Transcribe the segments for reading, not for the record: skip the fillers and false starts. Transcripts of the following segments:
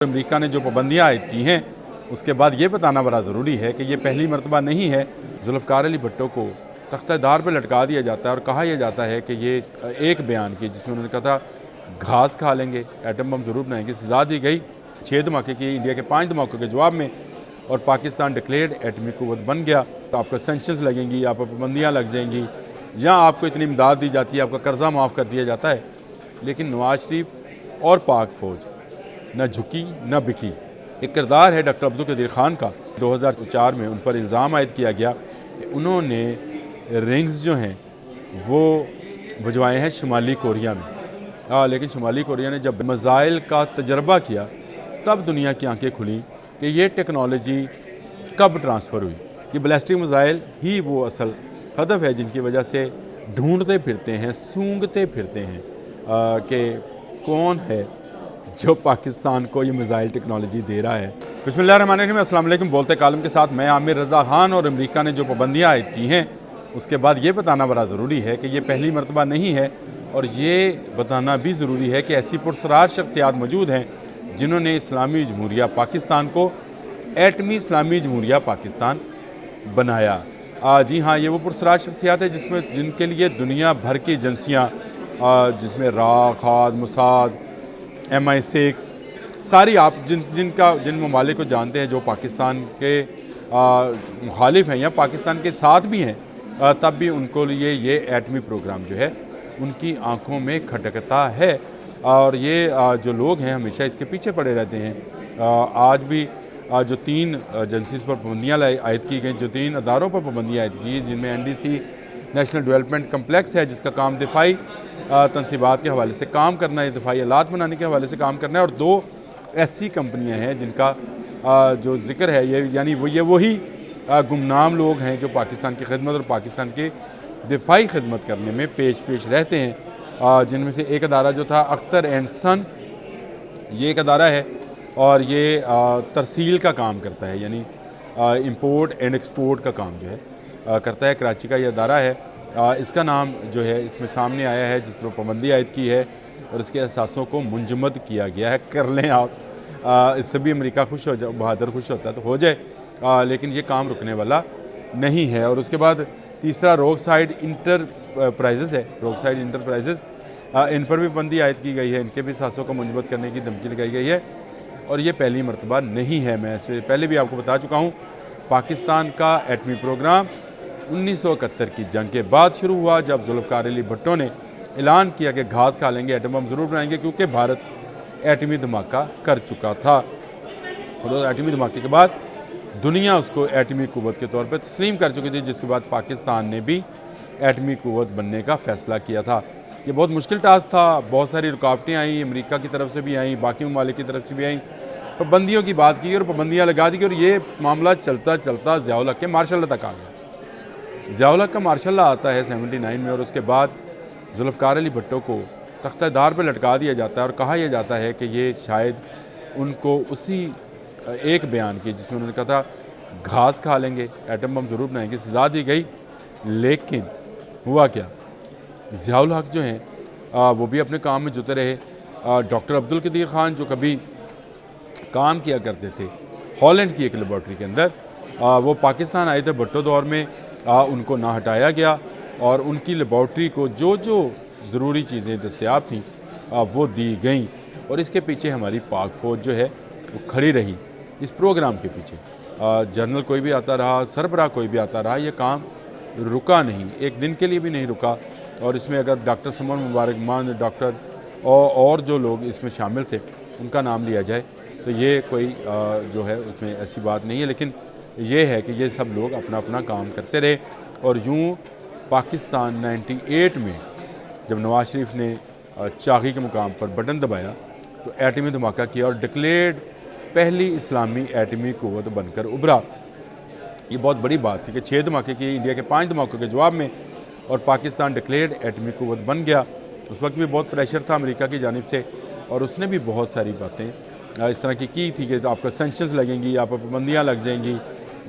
امریکہ نے جو پابندیاں عائد کی ہیں اس کے بعد یہ بتانا بڑا ضروری ہے کہ یہ پہلی مرتبہ نہیں ہے ذوالفقار علی بھٹو کو تختہ دار پہ لٹکا دیا جاتا ہے اور کہا یہ جاتا ہے کہ یہ ایک بیان کی جس میں انہوں نے کہا تھا گھاس کھا لیں گے، ایٹم بم ضرور بنائیں گے، سزا دی گئی 6 دھماکے کی انڈیا کے 5 دھماکوں کے جواب میں، اور پاکستان ڈکلیئرڈ ایٹمی قوت بن گیا۔ تو آپ کو سینکشنز لگیں گی، آپ کو پابندیاں لگ جائیں گی، جہاں آپ کو اتنی امداد دی جاتی ہے، آپ کا قرضہ معاف کر دیا جاتا ہے، لیکن نواز شریف اور پاک فوج نہ جھکی نہ بکی۔ ایک کردار ہے ڈاکٹر عبدالقدیر خان کا، 2004 میں ان پر الزام عائد کیا گیا کہ انہوں نے رنگز جو ہیں وہ بھجوائے ہیں شمالی کوریا میں، لیکن شمالی کوریا نے جب میزائل کا تجربہ کیا تب دنیا کی آنکھیں کھلیں کہ یہ ٹیکنالوجی کب ٹرانسفر ہوئی۔ یہ بیلسٹک میزائل ہی وہ اصل ہدف ہے جن کی وجہ سے ڈھونڈتے پھرتے ہیں، سونگتے پھرتے ہیں کہ کون ہے جو پاکستان کو یہ میزائل ٹیکنالوجی دے رہا ہے۔ بسم اللہ الرحمن الرحیم، السلام علیکم۔ بولتے کالم کے ساتھ میں عامر رضا خان۔ اور امریکہ نے جو پابندیاں عائد کی ہیں اس کے بعد یہ بتانا بڑا ضروری ہے کہ یہ پہلی مرتبہ نہیں ہے، اور یہ بتانا بھی ضروری ہے کہ ایسی پرسرار شخصیات موجود ہیں جنہوں نے اسلامی جمہوریہ پاکستان کو ایٹمی اسلامی جمہوریہ پاکستان بنایا۔ جی ہاں، یہ وہ پرسرار شخصیات ہیں جن کے لیے دنیا بھر کی ایجنسیاں، جس میں را، خاد، موساد، MI6 ساری آپ جن ممالک کو جانتے ہیں جو پاکستان کے مخالف ہیں یا پاکستان کے ساتھ بھی ہیں، تب بھی ان کو لیے یہ ایٹمی پروگرام جو ہے ان کی آنکھوں میں کھٹکتا ہے، اور یہ جو لوگ ہیں ہمیشہ اس کے پیچھے پڑے رہتے ہیں۔ آج بھی جو 3 ایجنسیز پر پابندیاں عائد کی گئیں، جو 3 اداروں پر پابندیاں عائد کی، جن میں NDC نیشنل ڈیولپمنٹ کمپلیکس ہے جس کا کام دفاعی تنصیبات کے حوالے سے کام کرنا ہے، دفاعی آلات بنانے کے حوالے سے کام کرنا ہے، اور 2 ایسی کمپنیاں ہیں جن کا جو ذکر ہے یعنی وہی گمنام لوگ ہیں جو پاکستان کی خدمت اور پاکستان کے دفاعی خدمت کرنے میں پیش رہتے ہیں، جن میں سے ایک ادارہ جو تھا اختر اینڈ سن، یہ ایک ادارہ ہے اور یہ ترسیل کا کام کرتا ہے، یعنی امپورٹ اینڈ ایکسپورٹ کا کام جو ہے کرتا ہے۔ کراچی کا یہ ادارہ ہے، اس کا نام جو ہے اس میں سامنے آیا ہے جس پر پابندی عائد کی ہے اور اس کے اثاثوں کو منجمد کیا گیا ہے۔ کر لیں آپ، اس سے بھی امریکہ خوش ہو جائے، بہادر خوش ہوتا ہے تو ہو جائے، لیکن یہ کام رکنے والا نہیں ہے۔ اور اس کے بعد تیسرا روک سائڈ انٹرپرائزز ہے، روک سائڈ انٹرپرائزز، ان پر بھی پابندی عائد کی گئی ہے، ان کے بھی اثاثوں کو منجمد کرنے کی دھمکی لگائی گئی ہے، اور یہ پہلی مرتبہ نہیں ہے۔ میں اسے پہلے بھی آپ کو بتا چکا ہوں، پاکستان کا ایٹمی پروگرام 1971 کی جنگ کے بعد شروع ہوا، جب ذوالفقار علی بھٹو نے اعلان کیا کہ گھاس کھا لیں گے، ایٹم بم ضرور بنائیں گے، کیونکہ بھارت ایٹمی دھماکہ کر چکا تھا، اور اس ایٹمی دھماکے کے بعد دنیا اس کو ایٹمی قوت کے طور پہ تسلیم کر چکی تھی، جس کے بعد پاکستان نے بھی ایٹمی قوت بننے کا فیصلہ کیا تھا۔ یہ بہت مشکل ٹاسک تھا، بہت ساری رکاوٹیں آئیں، امریکہ کی طرف سے بھی آئیں، باقی ممالک کی طرف سے بھی آئیں، پابندیوں کی بات کی اور پابندیاں لگا دی گئی، اور یہ معاملہ چلتا چلتا ضیاء الحق کے مارشل لا تک آ گیا۔ ضیاء الحق کا مارشل لا آتا ہے 79 میں، اور اس کے بعد ذوالفقار علی بھٹو کو تختہ دار پہ لٹکا دیا جاتا ہے، اور کہا یہ جاتا ہے کہ یہ شاید ان کو اسی ایک بیان کی جس میں انہوں نے کہا تھا گھاس کھا لیں گے، ایٹم بم ضرور بنائیں گے، سزا دی گئی، لیکن ہوا کیا؟ ضیاء الحق جو ہیں وہ بھی اپنے کام میں جتے رہے۔ ڈاکٹر عبدالقدیر خان جو کبھی کام کیا کرتے تھے ہالینڈ کی ایک لیبارٹری کے اندر، وہ پاکستان آئے تھے بھٹو دور میں، ان کو نہ ہٹایا گیا، اور ان کی لیبارٹری کو جو ضروری چیزیں دستیاب تھیں وہ دی گئیں، اور اس کے پیچھے ہماری پاک فوج جو ہے وہ کھڑی رہی اس پروگرام کے پیچھے۔ جنرل کوئی بھی آتا رہا، سربراہ کوئی بھی آتا رہا، یہ کام رکا نہیں، ایک دن کے لیے بھی نہیں رکا۔ اور اس میں اگر ڈاکٹر سمن مبارک مان، ڈاکٹر اور جو لوگ اس میں شامل تھے ان کا نام لیا جائے تو یہ کوئی جو ہے اس میں ایسی بات نہیں ہے، لیکن یہ ہے کہ یہ سب لوگ اپنا اپنا کام کرتے رہے، اور یوں پاکستان 98 میں جب نواز شریف نے چاغی کے مقام پر بٹن دبایا تو ایٹمی دھماکہ کیا اور ڈکلیئرڈ پہلی اسلامی ایٹمی قوت بن کر ابھرا۔ یہ بہت بڑی بات تھی کہ 6 دھماکے کی انڈیا کے 5 دھماکوں کے جواب میں، اور پاکستان ڈکلیئرڈ ایٹمی قوت بن گیا۔ اس وقت بھی بہت پریشر تھا امریکہ کی جانب سے، اور اس نے بھی بہت ساری باتیں اس طرح کی تھی کہ آپ کو سینکشنز لگیں گی، آپ کو پابندیاں لگ جائیں گی،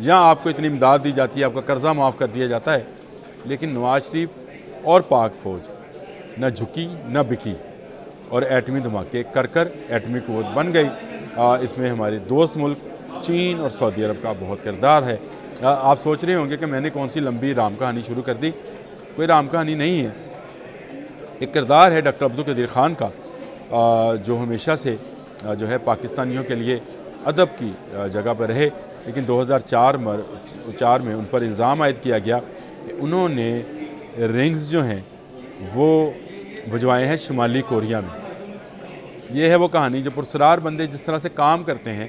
جہاں آپ کو اتنی امداد دی جاتی ہے، آپ کا قرضہ معاف کر دیا جاتا ہے، لیکن نواز شریف اور پاک فوج نہ جھکی نہ بکی، اور ایٹمی دھماکے کر ایٹمی قوت بن گئی، اس میں ہمارے دوست ملک چین اور سعودی عرب کا بہت کردار ہے۔ آپ سوچ رہے ہوں گے کہ میں نے کون سی لمبی رام کہانی شروع کر دی، کوئی رام کہانی نہیں ہے، ایک کردار ہے ڈاکٹر عبدالقدیر خان کا، جو ہمیشہ سے جو ہے پاکستانیوں کے لیے ادب کی جگہ پر رہے، لیکن 2004 میں ان پر الزام عائد کیا گیا کہ انہوں نے رنگز جو ہیں وہ بھجوائے ہیں شمالی کوریا میں۔ یہ ہے وہ کہانی، جو پرسرار بندے جس طرح سے کام کرتے ہیں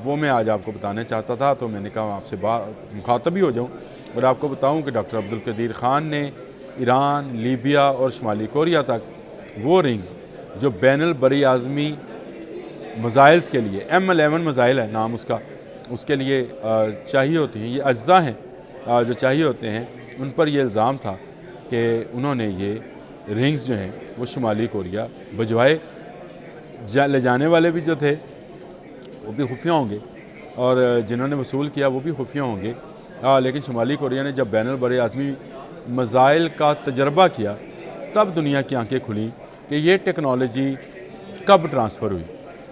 وہ میں آج آپ کو بتانا چاہتا تھا، تو میں نے کہا آپ سے مخاطب ہی ہو جاؤں اور آپ کو بتاؤں کہ ڈاکٹر عبدالقدیر خان نے ایران، لیبیا اور شمالی کوریا تک وہ رنگز جو بین البری اعظمی میزائلز کے لیے M11 میزائل ہے نام اس کا، اس کے لیے چاہیے ہوتی ہیں، یہ اجزاء ہیں جو چاہیے ہوتے ہیں، ان پر یہ الزام تھا کہ انہوں نے یہ رنگز جو ہیں وہ شمالی کوریا بھجوائے۔ لے جانے والے بھی جو تھے وہ بھی خفیہ ہوں گے اور جنہوں نے وصول کیا وہ بھی خفیہ ہوں گے، لیکن شمالی کوریا نے جب بین البری اعظمی میزائل کا تجربہ کیا تب دنیا کی آنکھیں کھلیں کہ یہ ٹیکنالوجی کب ٹرانسفر ہوئی۔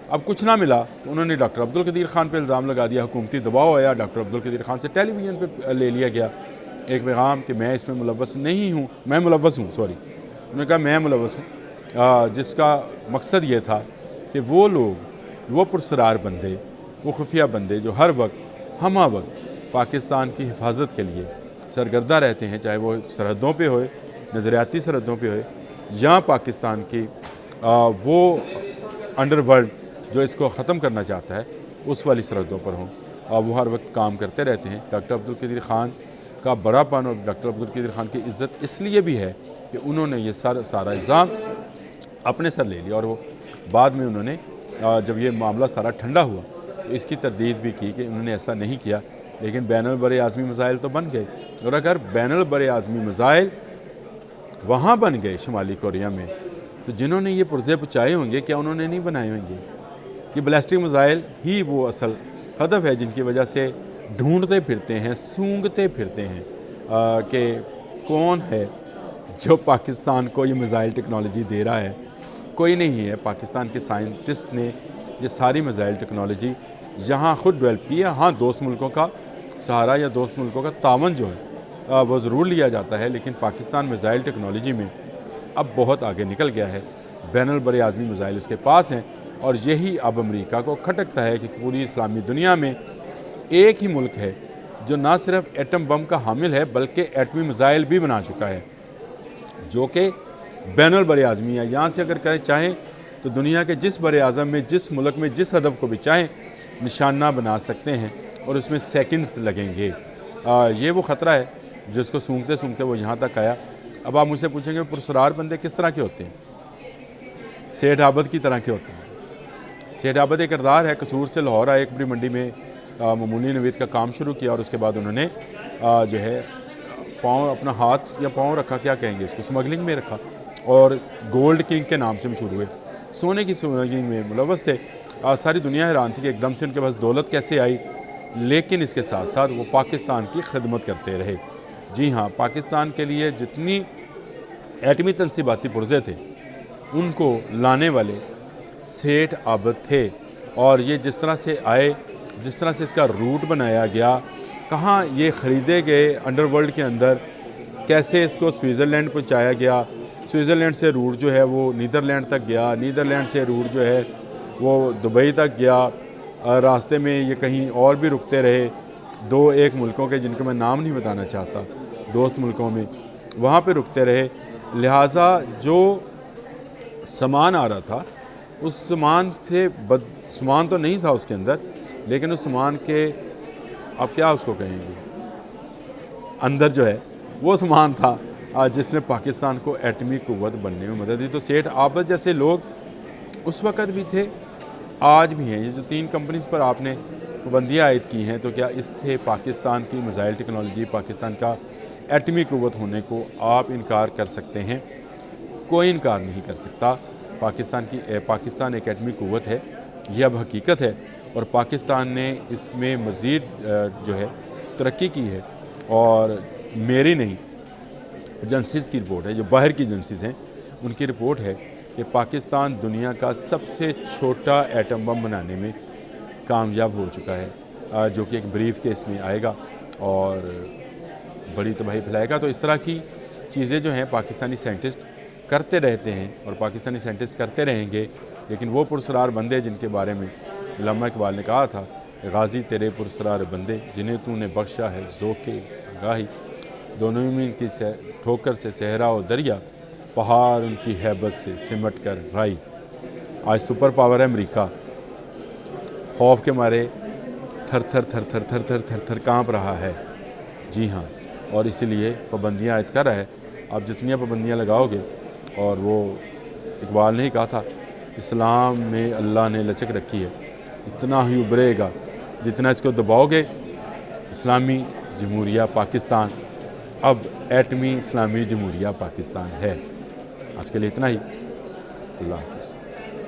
اب کچھ نہ ملا تو انہوں نے ڈاکٹر عبدالقدیر خان پہ الزام لگا دیا، حکومتی دباؤ آیا، ڈاکٹر عبدالقدیر خان سے ٹیلی ویژن پہ لے لیا گیا ایک پیغام کہ میں اس میں ملوث نہیں ہوں، میں ملوث ہوں، انہوں نے کہا میں ملوث ہوں، جس کا مقصد یہ تھا کہ وہ لوگ، وہ پرسرار بندے، وہ خفیہ بندے جو ہر وقت ہمہ وقت پاکستان کی حفاظت کے لیے سرگردہ رہتے ہیں، چاہے وہ سرحدوں پہ ہوئے، نظریاتی سرحدوں پہ ہوئے، یا پاکستان کی وہ انڈر ورلڈ جو اس کو ختم کرنا چاہتا ہے اس والی سرحدوں پر ہوں، وہ ہر وقت کام کرتے رہتے ہیں۔ ڈاکٹر عبدالقدیر خان کا بڑا پن اور ڈاکٹر عبدالقدیر خان کی عزت اس لیے بھی ہے کہ انہوں نے یہ سارا الزام اپنے سر لے لیا، اور وہ بعد میں انہوں نے جب یہ معاملہ سارا ٹھنڈا ہوا تو اس کی تردید بھی کی کہ انہوں نے ایسا نہیں کیا، لیکن بین البری اعظمی میزائل تو بن گئے، اور اگر بین البری اعظمی میزائل وہاں بن گئے شمالی کوریا میں تو جنہوں نے یہ پرزے پچائے ہوں گے کیا انہوں نے نہیں بنائے ہوں گے؟ یہ بلاسٹک میزائل ہی وہ اصل ہدف ہے جن کی وجہ سے ڈھونڈتے پھرتے ہیں، سونگتے پھرتے ہیں کہ کون ہے جو پاکستان کو یہ میزائل ٹیکنالوجی دے رہا ہے۔ کوئی نہیں ہے، پاکستان کے سائنٹسٹ نے یہ ساری میزائل ٹیکنالوجی یہاں خود ڈیولپ کی ہے۔ ہاں، دوست ملکوں کا سہارا یا دوست ملکوں کا تعاون جو ہے وہ ضرور لیا جاتا ہے، لیکن پاکستان میزائل ٹیکنالوجی میں اب بہت آگے نکل گیا ہے، بین البری اعظمی میزائل اس کے پاس ہیں، اور یہی اب امریکہ کو کھٹکتا ہے کہ پوری اسلامی دنیا میں ایک ہی ملک ہے جو نہ صرف ایٹم بم کا حامل ہے بلکہ ایٹمی میزائل بھی بنا چکا ہے، جو کہ بین البری اعظمی ہے۔ یہاں سے اگر چاہیں تو دنیا کے جس بر اعظم میں، جس ملک میں، جس ہدف کو بھی چاہیں نشانہ بنا سکتے ہیں، اور اس میں سیکنڈز لگیں گے۔ یہ وہ خطرہ ہے جس کو سونگتے سونگتے وہ یہاں تک آیا۔ اب آپ مجھ سے پوچھیں گے پرسرار بندے کس طرح کے ہوتے ہیں؟ سیٹھ عابد کی طرح کے ہوتے ہیں۔ سیٹھ عابد ایک کردار ہے، قصور سے لاہور آئے، ایک بڑی منڈی میں معمولی نوید کا کام شروع کیا، اور اس کے بعد انہوں نے جو ہے اپنا ہاتھ یا پاؤں رکھا، کیا کہیں گے اس کو، سمگلنگ میں رکھا، اور گولڈ کنگ کے نام سے مشہور ہوئے، سونے کی سمگلنگ میں ملوث تھے۔ ساری دنیا حیران تھی کہ ایک دم سے ان کے پاس دولت کیسے آئی، لیکن اس کے ساتھ ساتھ وہ پاکستان کی خدمت کرتے رہے۔ جی ہاں، پاکستان کے لیے جتنی ایٹمی تنصیباتی پرزے تھے ان کو لانے والے سیٹھ عابد تھے، اور یہ جس طرح سے آئے، جس طرح سے اس کا روٹ بنایا گیا، کہاں یہ خریدے گئے انڈر ورلڈ کے اندر، کیسے اس کو سوئٹزرلینڈ پہنچایا گیا، سوئٹزرلینڈ سے روٹ جو ہے وہ نیدرلینڈ تک گیا، نیدرلینڈ سے روٹ جو ہے وہ دبئی تک گیا، راستے میں یہ کہیں اور بھی رکتے رہے، ایک ملکوں کے جن کو میں نام نہیں بتانا چاہتا، دوست ملکوں میں، وہاں پہ رکتے رہے۔ لہٰذا جو سامان آ رہا تھا اس سامان سے سامان تو نہیں تھا اس کے اندر، لیکن اس سامان کے اب کیا اس کو کہیں گے، اندر جو ہے وہ سامان تھا جس نے پاکستان کو ایٹمی قوت بننے میں مدد دی۔ تو سیٹھ عابد جیسے لوگ اس وقت بھی تھے، آج بھی ہیں۔ یہ جو 3 کمپنیز پر آپ نے پابندیاں عائد کی ہیں، تو کیا اس سے پاکستان کی میزائل ٹیکنالوجی، پاکستان کا ایٹمی قوت ہونے کو آپ انکار کر سکتے ہیں؟ کوئی انکار نہیں کر سکتا۔ پاکستان ایک ایٹمی قوت ہے، یہ اب حقیقت ہے، اور پاکستان نے اس میں مزید جو ہے ترقی کی ہے، اور میری نہیں، ایجنسیز کی رپورٹ ہے، جو باہر کی ایجنسیز ہیں ان کی رپورٹ ہے کہ پاکستان دنیا کا سب سے چھوٹا ایٹم بم بنانے میں کامیاب ہو چکا ہے، جو کہ ایک بریف کیس میں آئے گا اور بڑی تباہی پھیلائے گا۔ تو اس طرح کی چیزیں جو ہیں پاکستانی سائنٹسٹ کرتے رہتے ہیں اور پاکستانی سائنٹسٹ کرتے رہیں گے، لیکن وہ پرسرار بندے جن کے بارے میں علامہ اقبال نے کہا تھا، غازی تیرے پرسرار بندے جنہیں تو نے بخشا ہے ذوق آگاہی، دونوں میں ان کی ٹھوکر سے صحرا و دریا، پہاڑ ان کی ہیبت سے سمٹ کر رائی۔ آج سپر پاور ہے امریکہ، خوف کے مارے تھر تھر تھر تھر تھر تھر تھر تھر کانپ رہا ہے۔ جی ہاں، اور اسی لیے پابندیاں عائد کر رہا ہے۔ آپ جتنی پابندیاں لگاؤ گے، اور وہ اقبال نے ہی کہا تھا، اسلام میں اللہ نے لچک رکھی ہے، اتنا ہی ابھرے گا جتنا اس کو دباؤ گے۔ اسلامی جمہوریہ پاکستان اب ایٹمی اسلامی جمہوریہ پاکستان ہے۔ آج کے لیے اتنا ہی، اللہ حافظ۔